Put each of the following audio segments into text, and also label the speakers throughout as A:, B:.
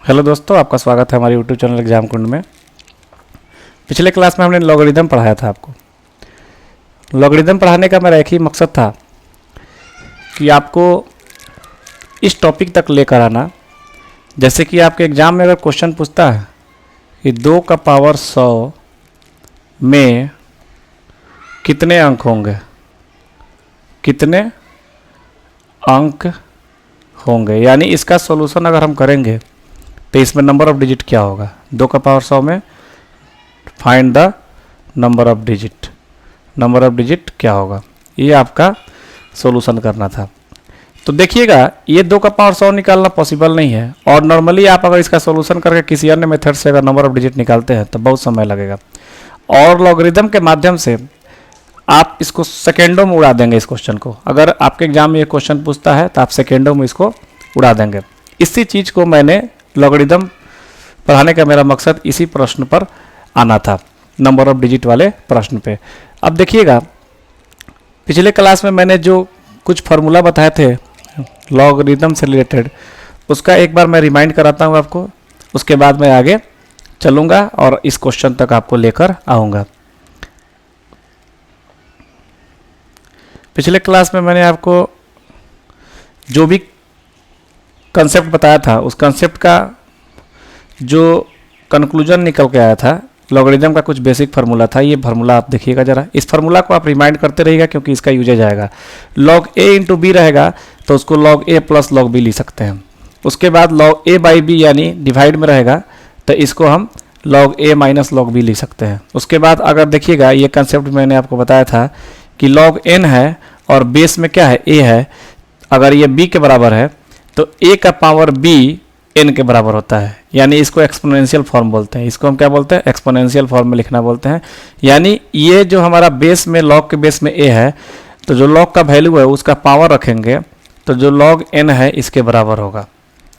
A: Hello दोस्तों, आपका स्वागत है हमारे यूट्यूब चैनल एग्जाम कुंड में। पिछले क्लास में हमने लॉगरिदम पढ़ाया था आपको। लॉगरिदम पढ़ाने का मेरा एक ही मकसद था कि आपको इस टॉपिक तक लेकर आना, जैसे कि आपके एग्ज़ाम में अगर क्वेश्चन पूछता है कि 2 का पावर 100 में कितने अंक होंगे, कितने अंक होंगे, यानी इसका सॉल्यूशन अगर हम करेंगे तो इसमें नंबर ऑफ डिजिट क्या होगा। 2 का पावर 100 में find the number of digit, number of digit क्या होगा, ये आपका सॉल्यूशन करना था। तो देखिएगा, ये 2 का पावर 100 निकालना पॉसिबल नहीं है, और नॉर्मली आप अगर इसका सॉल्यूशन करके किसी अन्य मेथड से अगर नंबर ऑफ डिजिट निकालते हैं तो बहुत समय लगेगा, और लॉगरिदम के माध्यम से आप इसको सेकेंडों में उड़ा देंगे। इस क्वेश्चन को अगर आपके एग्जाम में ये क्वेश्चन पूछता है तो आप सेकेंडों में इसको उड़ा देंगे। इसी चीज़ को मैंने लॉगरिदम पढ़ाने का मेरा मकसद इसी प्रश्न पर आना था, नंबर ऑफ डिजिट वाले प्रश्न पे। अब देखिएगा, पिछले क्लास में मैंने जो कुछ फार्मूला बताए थे लॉगरिदम से रिलेटेड, उसका एक बार मैं रिमाइंड कराता हूँ आपको, उसके बाद मैं आगे चलूँगा और इस क्वेश्चन तक आपको लेकर आऊँगा। पिछले क्लास में मैंने आपको जो भी कंसेप्ट बताया था, उस कंसेप्ट का जो कंक्लूजन निकल के आया था, लॉगरिदम का कुछ बेसिक फार्मूला था। ये फार्मूला आप देखिएगा ज़रा, इस फार्मूला को आप रिमाइंड करते रहिएगा क्योंकि इसका यूजेज आएगा। लॉग ए इंटू बी रहेगा तो उसको लॉग ए प्लस लॉग बी लिख सकते हैं। उसके बाद लॉग ए बाई बी यानी डिवाइड में रहेगा तो इसको हम लॉग ए माइनस लॉग बी लिख सकते हैं। उसके बाद अगर देखिएगा, ये कंसेप्ट मैंने आपको बताया था कि लॉग एन है और बेस में क्या है, ए है। अगर ये बी के बराबर है तो ए का पावर बी एन के बराबर होता है, यानी इसको एक्सपोनेंशियल फॉर्म बोलते हैं। इसको हम क्या बोलते हैं, एक्सपोनेंशियल फॉर्म में लिखना बोलते हैं। यानी ये जो हमारा बेस में लॉग के बेस में ए है, तो जो लॉग का वैल्यू है उसका पावर रखेंगे तो जो लॉग एन है इसके बराबर होगा।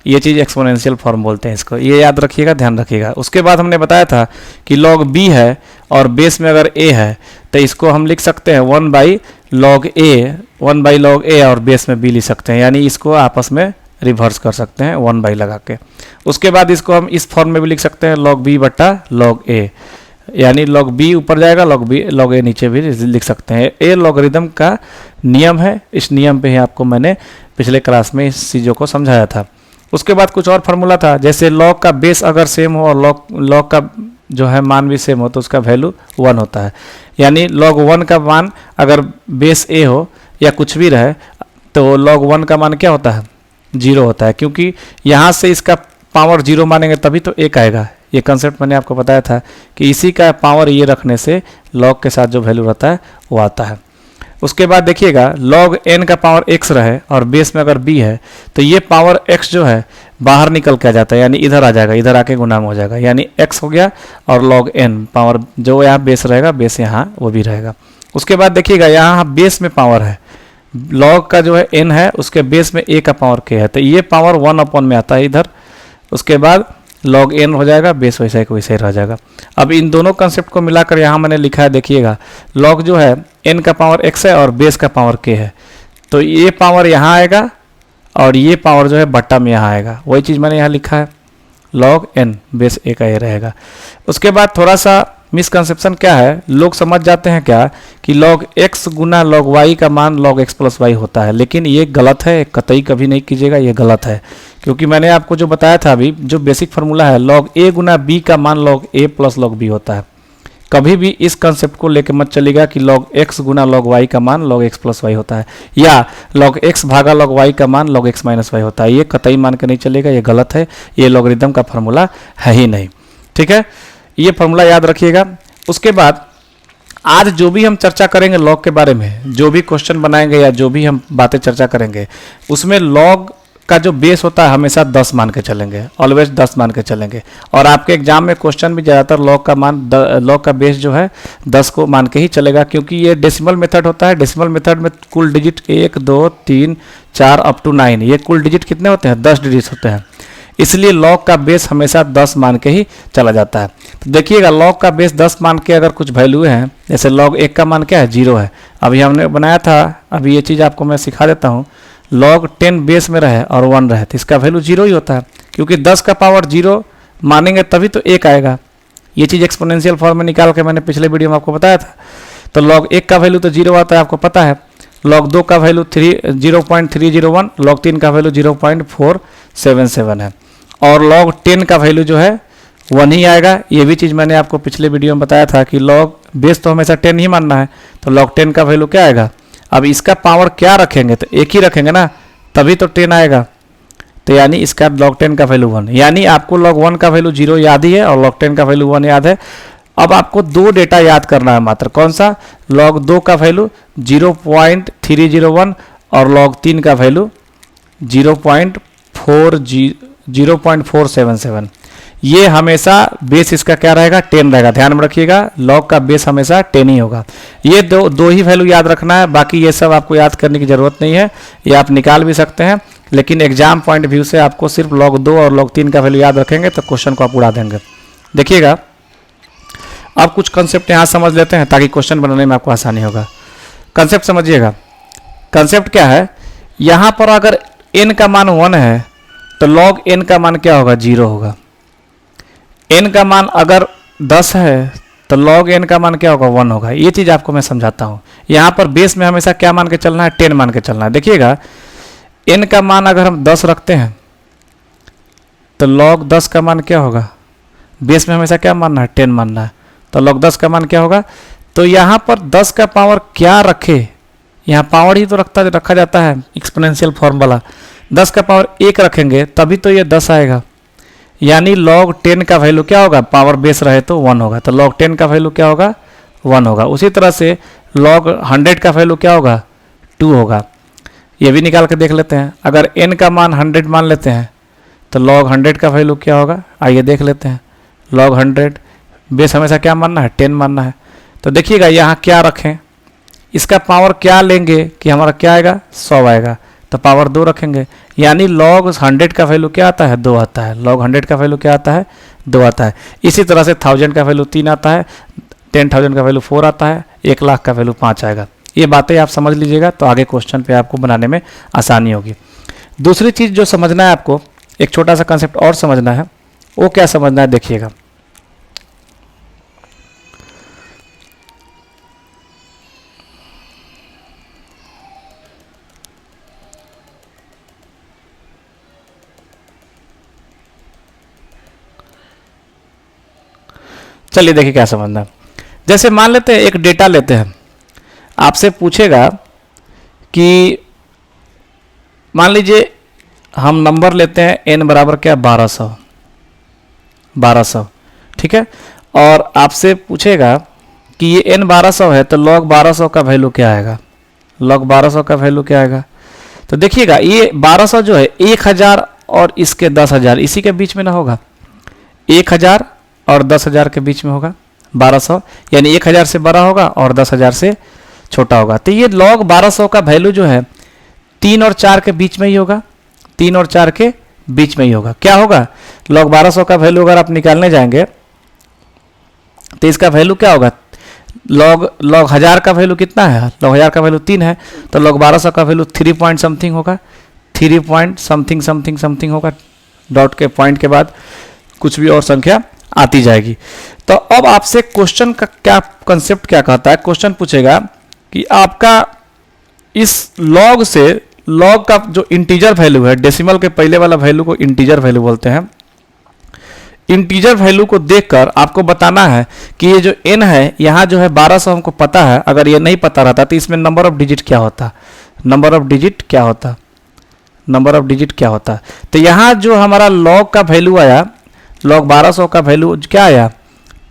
A: ये चीज़ एक्सपोनेंशियल फॉर्म बोलते हैं इसको, ये याद रखिएगा, ध्यान रखिएगा। उसके बाद हमने बताया था कि लॉग बी है और बेस में अगर ए है तो इसको हम लिख सकते हैं 1 बाई लॉग ए और बेस में बी लिख सकते हैं, यानी इसको आपस में रिवर्स कर सकते हैं 1 बाई लगा के। उसके बाद इसको हम इस फॉर्म में भी लिख सकते हैं लॉग बी बट्टा लॉग ए, यानी लॉग बी ऊपर जाएगा, लॉग ए नीचे भी लिख सकते हैं। ये लॉगरिदम का नियम है, इस नियम पे ही आपको मैंने पिछले क्लास में इस चीज़ों को समझाया था। उसके बाद कुछ और फार्मूला था, जैसे लॉग का बेस अगर सेम हो और लॉग का जो है मान भी सेम हो तो उसका वैल्यू 1 होता है। यानी लॉग 1 का मान अगर बेस ए हो या कुछ भी रहे तो लॉग 1 का मान क्या होता है, 0 होता है, क्योंकि यहाँ से इसका पावर 0 मानेंगे तभी तो 1 आएगा। ये कंसेप्ट मैंने आपको बताया था कि इसी का पावर ये रखने से लॉग के साथ जो वैल्यू रहता है वो आता है। उसके बाद देखिएगा, लॉग एन का पावर x रहे और बेस में अगर b है तो ये पावर x जो है बाहर निकल के आ जाता है, यानी इधर आ जाएगा, इधर आके गुना में हो जाएगा, यानी x हो गया और लॉग n पावर जो यहाँ बेस रहेगा, बेस यहाँ वो भी रहेगा। उसके बाद देखिएगा, यहाँ बेस में पावर है, लॉग का जो है n है, उसके बेस में a का पावर k है, तो ये पावर 1 अपॉन में आता है इधर। उसके बाद लॉग n हो जाएगा, बेस वैसा ही वैसे ही रह जाएगा। अब इन दोनों कंसेप्ट को मिलाकर यहाँ मैंने लिखा है, देखिएगा, लॉग जो है n का पावर x है और बेस का पावर k है, तो ये पावर यहाँ आएगा और ये पावर जो है बट्टा में यहाँ आएगा। वही चीज़ मैंने यहाँ लिखा है, लॉग n बेस a का ये रहेगा। उसके बाद थोड़ा सा मिसकंसेप्शन क्या है, लोग समझ जाते हैं क्या कि लॉग x गुना लॉग y का मान लॉग x प्लस वाई होता है, लेकिन ये गलत है, कतई कभी नहीं कीजिएगा, ये गलत है। क्योंकि मैंने आपको जो बताया था अभी, जो बेसिक फार्मूला है, लॉग a गुना b का मान log a plus log b होता है। कभी भी इस कंसेप्ट को लेकर मत चलेगा कि लॉग x गुना लॉग y का मान लॉग x प्लस वाई होता है, या लॉग x भागा लॉग y का मान लॉग x माइनस वाई होता है। ये कतई मान के नहीं चलेगा, ये गलत है, ये लॉगरिदम का फार्मूला है ही नहीं। ठीक है, ये फार्मूला याद रखिएगा। उसके बाद आज जो भी हम चर्चा करेंगे लॉग के बारे में, जो भी क्वेश्चन बनाएंगे या जो भी हम बातें चर्चा करेंगे, उसमें लॉग का जो बेस होता है हमेशा 10 मान के चलेंगे, ऑलवेज 10 मान के चलेंगे। और आपके एग्जाम में क्वेश्चन भी ज़्यादातर लॉग का बेस जो है 10 को मान के ही चलेगा, क्योंकि ये डेसिमल मेथड होता है। डेसिमल मेथड में कुल डिजिट 1 2 3 4 अप टू 9, ये कुल डिजिट कितने होते हैं, 10 डिजिट होते हैं, इसलिए लॉग का बेस हमेशा 10 मान के ही चला जाता है। तो देखिएगा, लॉग का बेस 10 मान के अगर कुछ वैल्यू हैं, जैसे लॉग 1 का मान क्या है, 0 है। अभी हमने बनाया था, अभी ये चीज़ आपको मैं सिखा देता हूँ। log 10 बेस में रहे और 1 रहे तो इसका वैल्यू 0 ही होता है, क्योंकि 10 का पावर 0 मानेंगे तभी तो 1 आएगा। ये चीज़ एक्सपोनेंशियल फॉर्म में निकाल के मैंने पिछले वीडियो में आपको बताया था। तो log 1 का वैल्यू तो 0 आता है, आपको पता है। log 2 का वैल्यू 0.301, log 3 का वैल्यू 0.477 है, और log 10 का वैल्यू जो है 1 ही आएगा। ये भी चीज़ मैंने आपको पिछले वीडियो में बताया था कि log बेस तो हमेशा 10 ही मानना है, तो log 10 का वैल्यू क्या आएगा। अब इसका पावर क्या रखेंगे, तो 1 ही रखेंगे ना, तभी तो 10 आएगा। तो यानी इसका log 10 का वैल्यू 1, यानी आपको log 1 का वैल्यू 0 याद ही है और log 10 का वैल्यू 1 याद है। अब आपको 2 डेटा याद करना है मात्र, कौन सा, log 2 का वैल्यू 0.301 और log 3 का वैल्यू 0.477। ये हमेशा बेस इसका क्या रहेगा, 10 रहेगा। ध्यान में रखिएगा, log का बेस हमेशा 10 ही होगा। ये दो ही वैल्यू याद रखना है, बाकी ये सब आपको याद करने की ज़रूरत नहीं है, ये आप निकाल भी सकते हैं, लेकिन एग्जाम पॉइंट व्यू से आपको सिर्फ log 2 और log 3 का वैल्यू याद रखेंगे तो क्वेश्चन को आप उड़ा देंगे। देखिएगा, अब कुछ कंसेप्ट यहाँ समझ लेते हैं ताकि क्वेश्चन बनाने में आपको आसानी होगा। कंसेप्ट समझिएगा। कंसेप्ट क्या है, यहाँ पर अगर n का मान 1 है तो log n का मान क्या होगा, 0 होगा। n का मान अगर 10 है तो log n का मान क्या होगा, 1 होगा। ये चीज़ आपको मैं समझाता हूँ। यहाँ पर बेस में हमेशा क्या मान के चलना है, 10 मान के चलना है। देखिएगा, n का मान अगर हम 10 रखते हैं तो log 10 का मान क्या होगा, बेस में हमेशा क्या मानना है, 10 मानना है, तो log 10 का मान क्या होगा। तो यहाँ पर 10 का पावर क्या रखे, यहाँ पावर ही तो रखा जाता है एक्सपोनेंशियल फॉर्म वाला। 10 का पावर 1 रखेंगे तभी तो ये 10 आएगा, यानी log 10 का वैल्यू क्या होगा, पावर बेस रहे तो 1 होगा, तो log 10 का वैल्यू क्या होगा, 1 होगा। उसी तरह से log 100 का वैल्यू क्या होगा, 2 होगा। ये भी निकाल के देख लेते हैं। अगर n का मान 100 मान लेते हैं तो log 100 का वैल्यू क्या होगा, आइए देख लेते हैं। log 100 बेस हमेशा क्या मानना है, 10 मानना है। तो देखिएगा यहाँ क्या रखें, इसका पावर क्या लेंगे कि हमारा क्या आएगा, 100 आएगा, तो पावर 2 रखेंगे, यानी log 100 का वैल्यू क्या आता है, 2 आता है। log 100 का वैल्यू क्या आता है, 2 आता है। इसी तरह से 1000 का वैल्यू 3 आता है, 10,000 का वैल्यू 4 आता है, 1 लाख का वैल्यू 5 आएगा। ये बातें आप समझ लीजिएगा तो आगे क्वेश्चन पे आपको बनाने में आसानी होगी। दूसरी चीज़ जो समझना है आपको, एक छोटा सा कंसेप्ट और समझना है। वो क्या समझना है, देखिएगा। चलिए देखिए क्या समझना है। जैसे मान लेते हैं एक डेटा लेते हैं, आपसे पूछेगा कि मान लीजिए हम नंबर लेते हैं n बराबर क्या, 1200, ठीक है। और आपसे पूछेगा कि ये n 1200 है तो log 1200 का वैल्यू क्या आएगा, log 1200 का वैल्यू क्या आएगा। तो देखिएगा, ये 1200 जो है 1000 और इसके 10,000 इसी के बीच में ना होगा, 1000 और 10,000 के बीच में होगा 1200, यानी 1000 से बड़ा होगा और 10,000 से छोटा होगा। तो ये log 1200 का वैल्यू जो है 3 और 4 के बीच में ही होगा, 3 और 4 के बीच में ही होगा। क्या होगा, log 1200 का वैल्यू अगर आप निकालने जाएंगे तो इसका वैल्यू क्या होगा, log 1000 का वैल्यू कितना है, log 1000 का वैल्यू 3 है, तो log 1200 का वैल्यू 3 पॉइंट समथिंग होगा, 3 पॉइंट समथिंग समथिंग समथिंग होगा। डॉट के पॉइंट के बाद कुछ भी और संख्या आती जाएगी। तो अब आपसे क्वेश्चन का क्या कंसेप्ट क्या कहता है, क्वेश्चन पूछेगा कि आपका इस log से, log का जो इंटीजर वैल्यू है, डेसिमल के पहले वाला वैल्यू को इंटीजर वैल्यू बोलते हैं। इंटीजर वैल्यू को देखकर आपको बताना है कि ये जो n है, यहाँ जो है 1200 हमको पता है, अगर ये नहीं पता रहता तो इसमें नंबर ऑफ डिजिट क्या होता, नंबर ऑफ डिजिट क्या होता, नंबर ऑफ डिजिट क्या होता। तो यहाँ जो हमारा log का वैल्यू आया, log 1200 का वैल्यू क्या आया,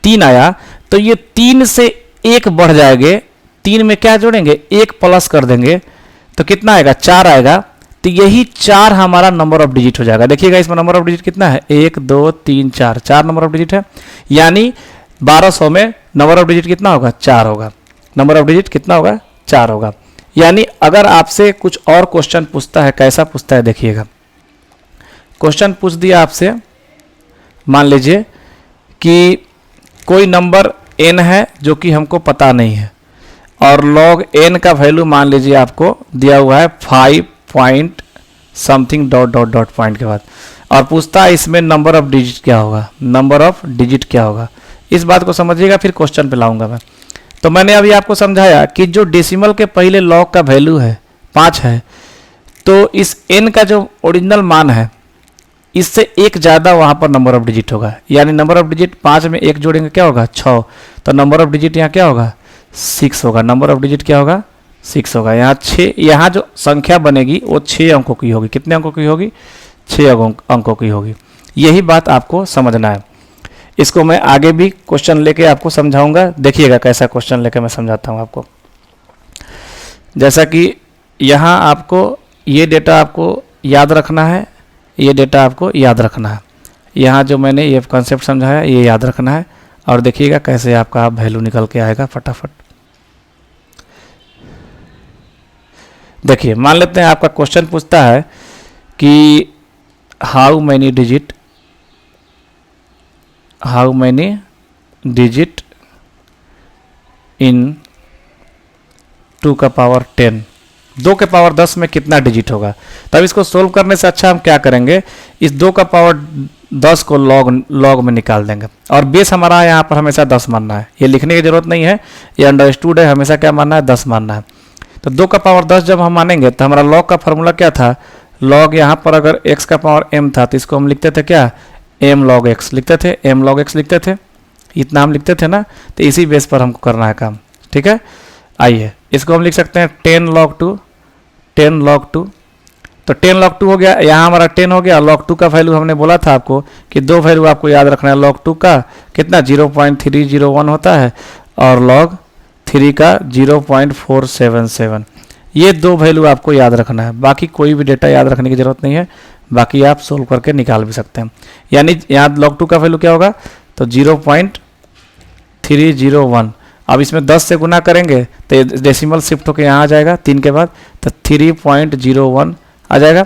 A: 3 आया, तो ये 3 से 1 बढ़ जाएंगे, 3 में क्या जोड़ेंगे, 1 प्लस कर देंगे तो कितना आएगा, 4 आएगा। तो यही 4 हमारा नंबर ऑफ डिजिट हो जाएगा। देखिएगा इसमें नंबर ऑफ डिजिट कितना है, 1 2 3 4, 4 नंबर ऑफ डिजिट है, यानी 1200 में नंबर ऑफ डिजिट कितना होगा, 4 होगा। नंबर ऑफ डिजिट कितना होगा, 4 होगा। यानी अगर आपसे कुछ और क्वेश्चन पूछता है, कैसा पूछता है देखिएगा। क्वेश्चन पूछ दिया आपसे, मान लीजिए कि कोई नंबर n है जो कि हमको पता नहीं है, और log n का वैल्यू मान लीजिए आपको दिया हुआ है point something dot dot dot point के बाद, और पूछता है इसमें नंबर ऑफ डिजिट क्या होगा, नंबर ऑफ डिजिट क्या होगा। इस बात को समझिएगा, फिर क्वेश्चन पे लाऊंगा मैं। तो मैंने अभी आपको समझाया कि जो डेसिमल के पहले लॉग का वैल्यू है 5 है, तो इस n का जो ओरिजिनल मान है इससे एक ज़्यादा वहाँ पर नंबर ऑफ डिजिट होगा, यानी नंबर ऑफ डिजिट 5 में एक जोड़ेंगे क्या होगा 6, तो नंबर ऑफ डिजिट यहाँ क्या होगा 6 होगा, नंबर ऑफ डिजिट क्या होगा 6 होगा। यहाँ 6, यहाँ जो संख्या बनेगी वो 6 अंकों की होगी। कितने अंकों की होगी 6 अंकों की होगी। यही बात आपको समझना है। इसको मैं आगे भी क्वेश्चन लेके आपको समझाऊंगा, देखिएगा कैसा क्वेश्चन लेके मैं समझाता हूँ आपको। जैसा कि यहाँ आपको ये डेटा आपको याद रखना है, ये डेटा आपको याद रखना है। यहाँ जो मैंने ये कॉन्सेप्ट समझाया ये याद रखना है, और देखिएगा कैसे आपका वैल्यू निकल के आएगा फटाफट। देखिए मान लेते हैं आपका क्वेश्चन पूछता है कि हाउ मैनी डिजिट इन 2 का पावर 10, 2 के पावर 10 में कितना डिजिट होगा। तब इसको सोल्व करने से अच्छा हम क्या करेंगे, इस 2 का पावर 10 को लॉग में निकाल देंगे, और बेस हमारा यहाँ पर हमेशा 10 मानना है। ये लिखने की जरूरत नहीं है, ये अंडरस्टूड है, हमेशा क्या मानना है 10 मानना है। तो 2 का पावर 10 जब हम मानेंगे तो हमारा लॉग का फॉर्मूला क्या था, लॉग यहाँ पर अगर x का पावर m था तो इसको हम लिखते थे क्या m log x लिखते थे, m log x लिखते थे, इतना हम लिखते थे ना। तो इसी बेस पर हमको करना है काम, ठीक है। आइए इसको हम लिख सकते हैं 10 log 2, 10 log 2, तो 10 log 2 हो गया। यहाँ हमारा 10 हो गया। log 2 का वैल्यू हमने बोला था आपको कि 2 वैल्यू आपको याद रखना है। log 2 का कितना 0.301 होता है, और log 3 का 0.477। ये 2 वैल्यू आपको याद रखना है, बाकी कोई भी डेटा याद रखने की जरूरत नहीं है, बाकी आप सोल्व करके निकाल भी सकते हैं। यानी यहाँ log 2 का वैल्यू क्या होगा, तो 0.301। अब इसमें 10 से गुना करेंगे तो डेसिमल शिफ्ट होकर यहाँ आ जाएगा 3 के बाद, तो 3.01 आ जाएगा।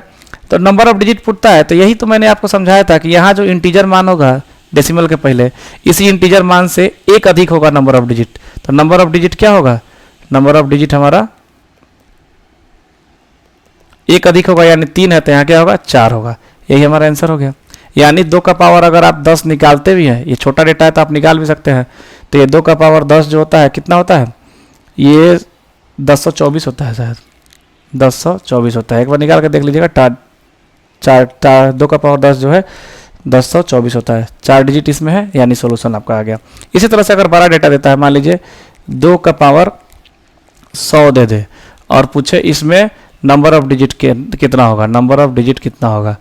A: तो नंबर ऑफ डिजिट पूछता है, तो यही तो मैंने आपको समझाया था कि यहाँ जो इंटीजर मान होगा डेसिमल के पहले, इसी इंटीजर मान से एक अधिक होगा नंबर ऑफ डिजिट। तो नंबर ऑफ डिजिट क्या होगा, नंबर ऑफ डिजिट हमारा एक अधिक होगा, यानी 3 है तो यहाँ क्या होगा 4 होगा। यही हमारा आंसर हो गया। यानी 2 का पावर अगर आप 10 निकालते भी हैं, ये छोटा डेटा है तो आप निकाल भी सकते हैं, तो ये 2 का पावर 10 जो होता है कितना होता है, ये 1024 होता है, शायद 1024 होता है। एक बार निकाल के देख लीजिएगा, 2 का पावर 10 जो है 1024 होता है। 4 डिजिट इसमें है, यानी सोल्यूशन आपका आ गया। इसी तरह से अगर बड़ा डेटा देता है, मान लीजिए 2 का पावर 100 दे दे और पूछे इसमें नंबर ऑफ डिजिट कितना होगा, नंबर ऑफ डिजिट कितना होगा,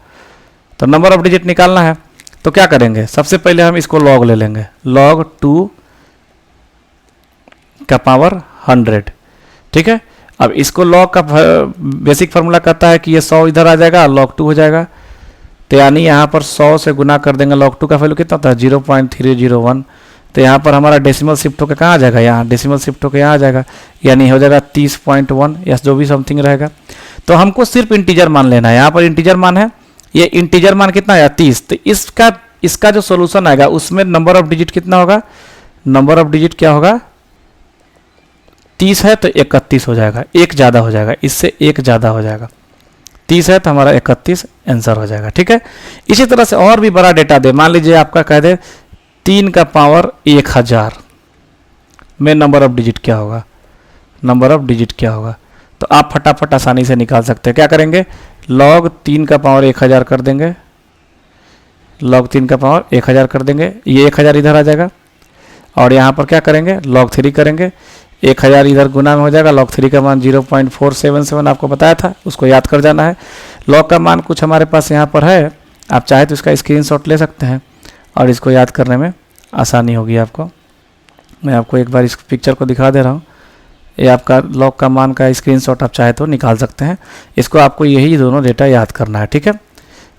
A: तो नंबर ऑफ डिजिट निकालना है। तो क्या करेंगे, सबसे पहले हम इसको लॉग ले लेंगे, log 2 का पावर 100, ठीक है। अब इसको लॉग का बेसिक फार्मूला कहता है कि ये 100 इधर आ जाएगा, log 2 हो जाएगा। तो यानी यहाँ पर 100 से गुना कर देंगे, log 2 का वैल्यू कितना होता है 0.301। तो यहाँ पर हमारा डेसिमल शिफ्ट होकर कहाँ आ जाएगा, यहाँ डेसिमल शिफ्ट होकर यहाँ आ जाएगा, यानी हो जाएगा 30.1 या जो भी समथिंग रहेगा। तो हमको सिर्फ इंटीजर मान लेना है, यहाँ पर इंटीजर मान है, ये इंटीजर मान कितना आया 30। तो इसका जो सोल्यूशन आएगा उसमें नंबर ऑफ डिजिट कितना होगा, नंबर ऑफ डिजिट क्या होगा 30 है तो 31 हो जाएगा, एक ज़्यादा हो जाएगा, इससे एक ज़्यादा हो जाएगा। 30 है तो हमारा 31 आंसर हो जाएगा, ठीक है। इसी तरह से और भी बड़ा डेटा दे, मान लीजिए आपका कह दे 3 का पावर 1000 में नंबर ऑफ डिजिट क्या होगा, नंबर ऑफ डिजिट क्या होगा। तो आप फटाफट आसानी से निकाल सकते हैं। क्या करेंगे, log 3 का पावर 1000 कर देंगे, log 3 का पावर 1000 कर देंगे, ये 1000 इधर आ जाएगा, और यहाँ पर क्या करेंगे log 3 करेंगे, 1000 इधर गुना में हो जाएगा। log 3 का मान 0.477 आपको बताया था, उसको याद कर जाना है। log का मान कुछ हमारे पास यहाँ पर है, आप चाहे तो इसका स्क्रीनशॉट ले सकते हैं और इसको याद करने में आसानी होगी आपको। मैं आपको एक बार इस पिक्चर को दिखा दे रहा हूँ, ये आपका log का मान का स्क्रीनशॉट आप चाहे तो निकाल सकते हैं। इसको आपको यही दोनों डेटा याद करना है, ठीक है।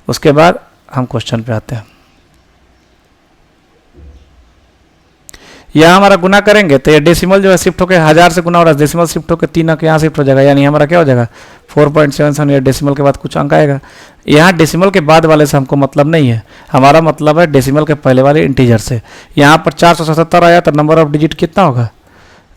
A: उसके बाद हम क्वेश्चन पे आते हैं। यहाँ हमारा गुना करेंगे तो ये डेसिमल जो है शिफ्ट होकर 1000 से गुना हो रहा है, डेसिमल शिफ्ट होकर 3 अंक यहाँ शिफ्ट हो जाएगा, यानी हमारा क्या हो जाएगा 4.77। ये डेसिमल के बाद कुछ अंक आएगा। यहाँ डेसिमल के बाद वाले से हमको मतलब नहीं है, हमारा मतलब है डेसिमल के पहले वाले इंटीजर से। यहाँ पर 477 आया तो नंबर ऑफ डिजिट कितना होगा,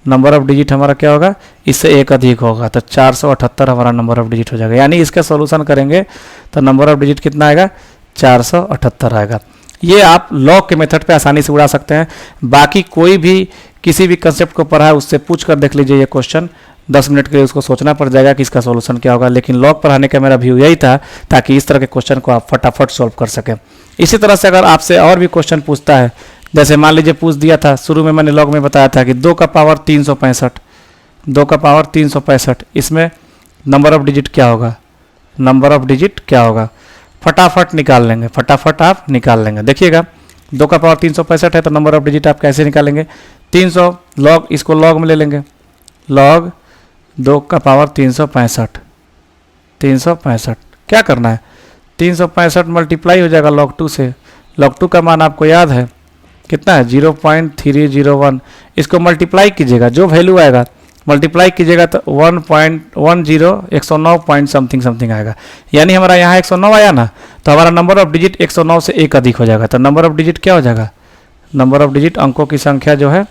A: नंबर ऑफ डिजिट हमारा क्या होगा, इससे एक अधिक होगा, तो 478 हमारा नंबर ऑफ डिजिट हो जाएगा। यानी इसका सॉल्यूशन करेंगे तो नंबर ऑफ डिजिट कितना आएगा, 478 आएगा। ये आप लॉग के मेथड पे आसानी से उड़ा सकते हैं। बाकी कोई भी किसी भी कंसेप्ट को पढ़ा है उससे पूछ कर देख लीजिए, ये क्वेश्चन 10 मिनट के लिए उसको सोचना पड़ जाएगा कि इसका सॉल्यूशन क्या होगा। लेकिन लॉग पढ़ाने का मेरा व्यू यही था ताकि इस तरह के क्वेश्चन को आप फटाफट सॉल्व कर सकें। इसी तरह से अगर आपसे और भी क्वेश्चन पूछता है, जैसे मान लीजिए पूछ दिया था, शुरू में मैंने लॉग में बताया था कि 2 का पावर 365, 2 का पावर 365, इसमें नंबर ऑफ डिजिट क्या होगा, नंबर ऑफ डिजिट क्या होगा, फटाफट निकाल लेंगे, फटाफट आप निकाल लेंगे। देखिएगा 2 का पावर 365 है तो नंबर ऑफ डिजिट आप कैसे निकालेंगे, 300 लॉग, इसको लॉग में ले लेंगे, लॉग 2 का पावर 365, 365 क्या करना है, 365 मल्टीप्लाई हो जाएगा लॉग 2 से। लॉग 2 का मान आपको याद है कितना है, 0.301। इसको मल्टीप्लाई कीजिएगा, जो वैल्यू आएगा मल्टीप्लाई कीजिएगा तो 109 पॉइंट समथिंग आएगा। यानी हमारा यहाँ 109 आया ना, तो हमारा नंबर ऑफ डिजिट 109 से एक अधिक हो जाएगा। तो नंबर ऑफ डिजिट क्या हो जाएगा, नंबर ऑफ डिजिट अंकों की संख्या जो है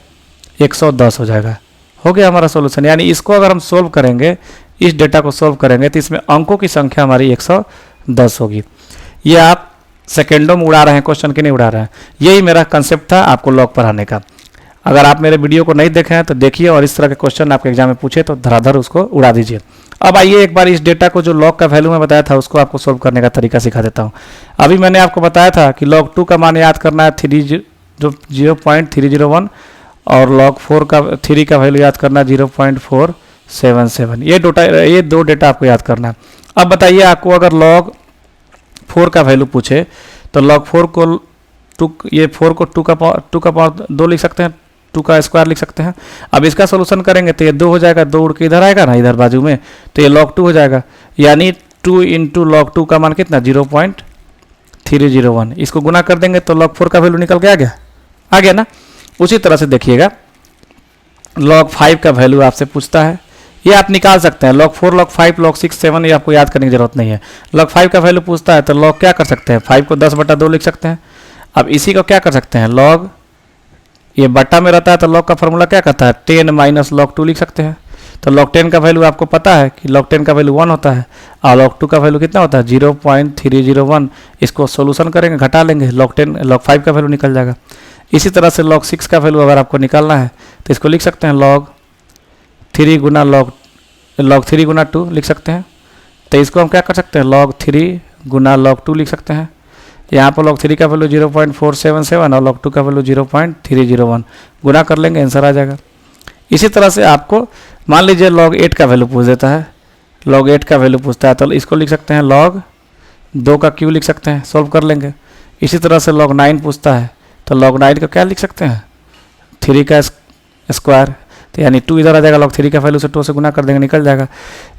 A: 110 हो जाएगा। हो गया हमारा सॉल्यूशन। यानी इसको अगर हम सोल्व करेंगे, इस डेटा को सोल्व करेंगे तो इसमें अंकों की संख्या हमारी 110 होगी। ये आप सेकेंडों में उड़ा रहे हैं क्वेश्चन की नहीं उड़ा रहे हैं। यही मेरा कंसेप्ट था आपको लॉग पढ़ाने का। अगर आप मेरे वीडियो को नहीं देखे हैं तो देखिए, और इस तरह के क्वेश्चन आपके एग्जाम में पूछे तो धराधर उसको उड़ा दीजिए। अब आइए एक बार इस डेटा को जो लॉग का वैल्यू में बताया था उसको आपको सोल्व करने का तरीका सिखा देता हूँ। अभी मैंने आपको बताया था कि लॉग 2 का मान याद करना है 0.301 और लॉग 3 का वैल्यू याद करना है 0.477। ये दो डेटा आपको याद करना है। अब बताइए आपको अगर लॉग 4 का वैल्यू पूछे तो लॉग 4 को 2 को 2 का पावर 2 लिख सकते हैं, 2 का स्क्वायर लिख सकते हैं। अब इसका सोल्यूशन करेंगे तो ये 2 हो जाएगा, 2 उड़ के इधर आएगा ना, इधर बाजू में, तो ये log 2 हो जाएगा। यानी 2 इंटू log 2 का मान कितना, 0.301। इसको गुना कर देंगे तो log 4 का वैल्यू निकल के आ गया ना। उसी तरह से देखिएगा log 5 का वैल्यू आपसे पूछता है, ये आप निकाल सकते हैं। log 4, log 5, log 6, 7 ये आपको याद करने की जरूरत नहीं है। log 5 का वैल्यू पूछता है तो log क्या कर सकते हैं, 5 को 10/2 लिख सकते हैं। अब इसी को क्या कर सकते हैं, log ये बट्टा में रहता है तो log का फॉर्मूला क्या कहता है, 10 माइनस log 2 लिख सकते हैं। तो log 10 का वैल्यू आपको पता है कि log 10 का वैल्यू 1 होता है और log 2 का वैल्यू कितना होता है, 0.301। इसको सोल्यूशन करेंगे, घटा लेंगे, log 5 का वैल्यू निकल जाएगा। इसी तरह से log 6 का वैल्यू अगर आपको निकालना है तो इसको लिख सकते हैं log 3 गुना 2 लिख सकते हैं। तो इसको हम क्या कर सकते हैं, log 3 गुना log 2 लिख सकते हैं। यहाँ पर log 3 का वैल्यू 0.477 और log 2 का वैल्यू 0.301, गुना कर लेंगे, आंसर आ जाएगा। इसी तरह से आपको मान लीजिए log 8 का वैल्यू पूछ देता है, log 8 का वैल्यू पूछता है तो इसको लिख सकते हैं log 2 का क्यू लिख सकते हैं, सॉल्व कर लेंगे। इसी तरह से log 9 पूछता है तो log 9 का क्या लिख सकते हैं, 3 का स्क्वायर, तो यानी 2 इधर आ जाएगा, log 3 का वैल्यू से 2 से गुना कर देंगे, निकल जाएगा।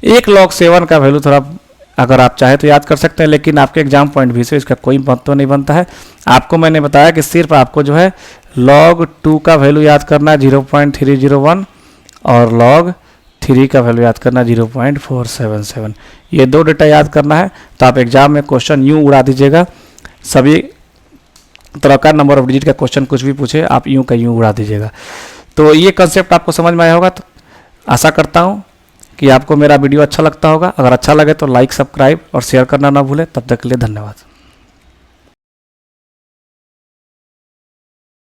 A: एक log 7 का वैल्यू थोड़ा अगर आप चाहे तो याद कर सकते हैं, लेकिन आपके एग्जाम पॉइंट भी से इसका कोई महत्व नहीं बनता है। आपको मैंने बताया कि सिर्फ आपको जो है log 2 का वैल्यू याद करना है 0.301 और log 3 का वैल्यू याद करना है 0.477। ये दो डेटा याद करना है तो आप एग्जाम में क्वेश्चन यूँ उड़ा दीजिएगा। सभी तरह का नंबर ऑफ डिजिट का क्वेश्चन कुछ भी पूछे आप यूँ का यूँ उड़ा दीजिएगा। तो ये कंसेप्ट आपको समझ में आया होगा। तो आशा करता हूँ कि आपको मेरा वीडियो अच्छा लगता होगा। अगर अच्छा लगे तो लाइक, सब्सक्राइब और शेयर करना ना भूलें। तब तक के लिए धन्यवाद।